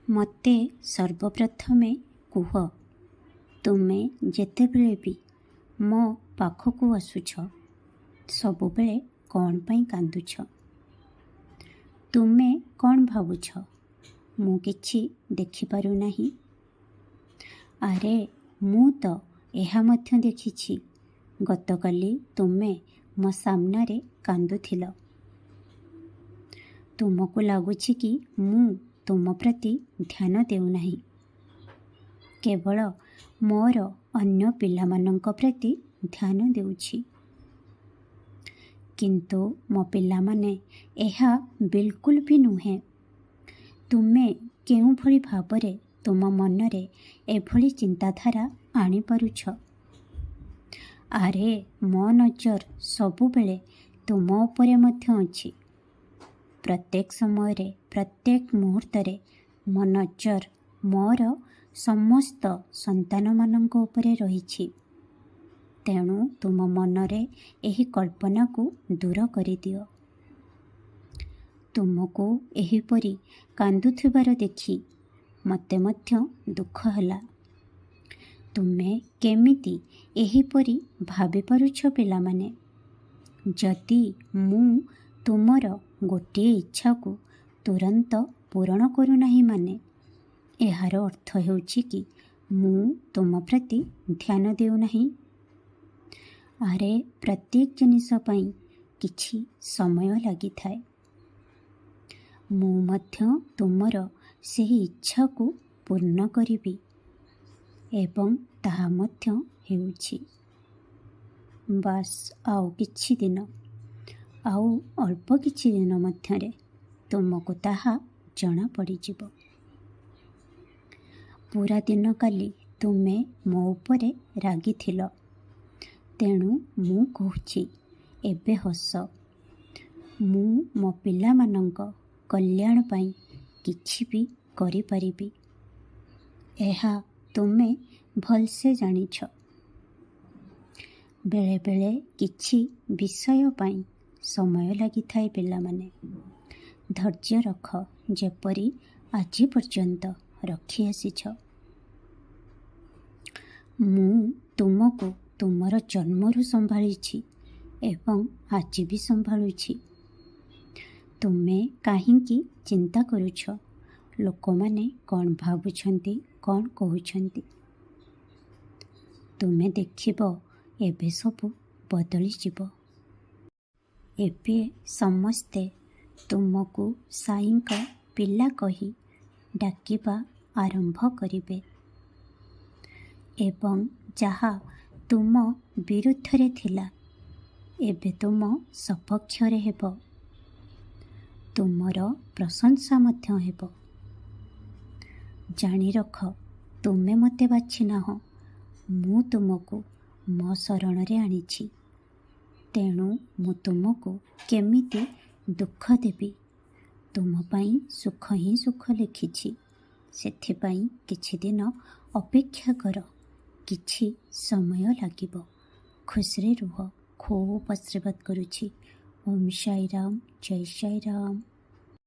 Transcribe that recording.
ମୋତେ ସର୍ବପ୍ରଥମେ କୁହ, ତୁମେ ଯେତେବେଳେ ବି ମୋ ପାଖକୁ ଆସୁଛ, ସବୁବେଳେ କ'ଣ ପାଇଁ କାନ୍ଦୁଛ? ତୁମେ କ'ଣ ଭାବୁଛ ମୁଁ କିଛି ଦେଖିପାରୁନାହିଁ? ଆରେ ମୁଁ ତ ଏହା ମଧ୍ୟ ଦେଖିଛି। ଗତକାଲି ତୁମେ ମୋ ସାମ୍ନାରେ କାନ୍ଦୁଥିଲ। ତୁମକୁ ଲାଗୁଛି କି ମୁଁ ତୁମ ପ୍ରତି ଧ୍ୟାନ ଦେଉନାହିଁ, କେବଳ ମୋର ଅନ୍ୟ ପିଲାମାନଙ୍କ ପ୍ରତି ଧ୍ୟାନ ଦେଉଛି। କିନ୍ତୁ ମୋ ପିଲାମାନେ ଏହା ବିଲକୁଲ ବି ନୁହେଁ। ତୁମେ କେଉଁଭଳି ଭାବରେ ତୁମ ମନରେ ଏଭଳି ଚିନ୍ତାଧାରା ଆଣିପାରୁଛ? ଆରେ ମୋ ନଜର ସବୁବେଳେ ତୁମ ଉପରେ ମଧ୍ୟ ଅଛି। ପ୍ରତ୍ୟେକ ସମୟରେ, ପ୍ରତ୍ୟେକ ମୁହୂର୍ତ୍ତରେ ମୋ ନଜର ମୋର ସମସ୍ତ ସନ୍ତାନମାନଙ୍କ ଉପରେ ରହିଛି। ତେଣୁ ତୁମ ମନରେ ଏହି କଳ୍ପନାକୁ ଦୂର କରିଦିଅ। ତୁମକୁ ଏହିପରି କାନ୍ଦୁଥିବାର ଦେଖି ମୋତେ ମଧ୍ୟ ଦୁଃଖ ହେଲା। ତୁମେ କେମିତି ଏହିପରି ଭାବିପାରୁଛ ପିଲାମାନେ? ଯଦି ମୁଁ ତୁମର ଗୋଟିଏ ଇଚ୍ଛାକୁ ତୁରନ୍ତ ପୂରଣ କରୁନାହିଁ ମାନେ ଏହାର ଅର୍ଥ ହେଉଛି କି ମୁଁ ତୁମ ପ୍ରତି ଧ୍ୟାନ ଦେଉନାହିଁ। ଆରେ ପ୍ରତ୍ୟେକ ଜିନିଷ ପାଇଁ କିଛି ସମୟ ଲାଗିଥାଏ। ମୁଁ ମଧ୍ୟ ତୁମର ସେହି ଇଚ୍ଛାକୁ ପୂର୍ଣ୍ଣ କରିବି ଏବଂ ତାହା ମଧ୍ୟ ହେଉଛି। ବାସ୍ ଆଉ କିଛି ଦିନ, ଆଉ ଅଳ୍ପ କିଛି ଦିନ ମଧ୍ୟରେ ତୁମକୁ ତାହା ଜଣାପଡ଼ିଯିବ। ପୁରା ଦିନ କାଲି ତୁମେ ମୋ ଉପରେ ରାଗିଥିଲ। ତେଣୁ ମୁଁ କହୁଛି, ଏବେ ହସ। ମୁଁ ମୋ ପିଲାମାନଙ୍କ କଲ୍ୟାଣ ପାଇଁ କିଛି ବି କରିପାରିବି। ଏହା ତୁମେ ଭଲସେ ଜାଣିଛ। ବେଳେବେଳେ କିଛି ବିଷୟ ପାଇଁ ସମୟ ଲାଗିଥାଏ ପିଲାମାନେ। ଧୈର୍ଯ୍ୟ ରଖ, ଯେପରି ଆଜି ପର୍ଯ୍ୟନ୍ତ ରଖି ଆସିଛ। ମୁଁ ତୁମକୁ ତୁମର ଜନ୍ମରୁ ସମ୍ଭାଳିଛି ଏବଂ ଆଜି ବି ସମ୍ଭାଳୁଛି। ତୁମେ କାହିଁକି ଚିନ୍ତା କରୁଛ ଲୋକମାନେ କ'ଣ ଭାବୁଛନ୍ତି, କ'ଣ କହୁଛନ୍ତି? ତୁମେ ଦେଖିବ ଏବେ ସବୁ ବଦଳିଯିବ। ଏବେ ସମସ୍ତେ ତୁମକୁ ସାଇଙ୍କ ପିଲା କହି ଡାକିବା ଆରମ୍ଭ କରିବେ ଏବଂ ଯାହା ତୁମ ବିରୁଦ୍ଧରେ ଥିଲା ଏବେ ତୁମ ସପକ୍ଷରେ ହେବ। ତୁମର ପ୍ରଶଂସା ମଧ୍ୟ ହେବ। ଜାଣି ରଖ, ତୁମେ ମୋତେ ବାଛି ନାହଁ, ମୁଁ ତୁମକୁ ମୋ ଶରଣରେ ଆଣିଛି। ତେଣୁ ମୁଁ ତୁମକୁ କେମିତି ଦୁଃଖ ଦେବି? ତୁମ ପାଇଁ ସୁଖ ହିଁ ସୁଖ ଲେଖିଛି। ସେଥିପାଇଁ କିଛି ଦିନ ଅପେକ୍ଷା କର। କିଛି ସମୟ ଲାଗିବ। ଖୁସିରେ ରୁହ। ଖୁବ୍ ଆଶୀର୍ବାଦ କରୁଛି। ଓମ୍ ସାଇ ରାମ, ଜୟ ସାଇ ରାମ।